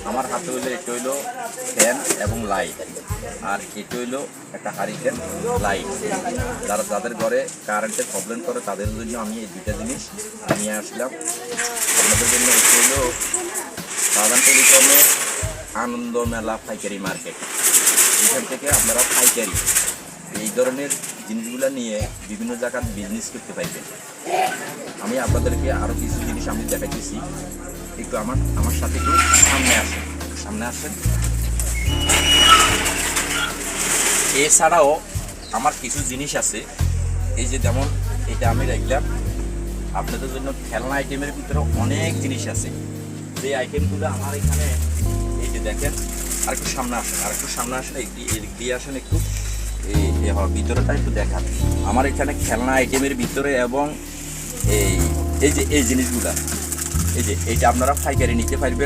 আমার হাতে হইলো এটা হইলো ফ্যান এবং লাইট, আর এটা হইলো একটা হারিকেন লাইট। যাদের ঘরে কারেন্টের প্রবলেম করে তাদের জন্য আমি এই দুইটা জিনিস নিয়ে আসলাম আপনাদের জন্য। এটা হইলো সাধারণ টেলিকমের আনন্দ মেলা পাইকারি মার্কেট। এখান থেকে আপনারা পাইকারি এই ধরনের জিনিসগুলো নিয়ে বিভিন্ন জায়গার বিজনেস করতে পারবেন। আমি আপনাদেরকে আরও কিছু জিনিস আমি দেখাইতেছি, একটু আমার সাথে একটু সামনে আসেন। এছাড়াও আমার কিছু জিনিস আছে, এই যে যেমন এটা আমি রাখলাম আপনাদের জন্য। খেলনা আইটেমের ভিতরে অনেক জিনিস আছে, যে আইটেমগুলো আমার এখানে এই যে দেখেন। আরেকটু সামনে আসেন, এদিক দিয়ে আসেন একটু, ভিতরেটা একটু দেখান। আমার এখানে খেলনা আইটেমের ভিতরে এবং এই যে এই জিনিসগুলা, এই যে এইটা আপনারা পাইকারি নিতে পারবেন।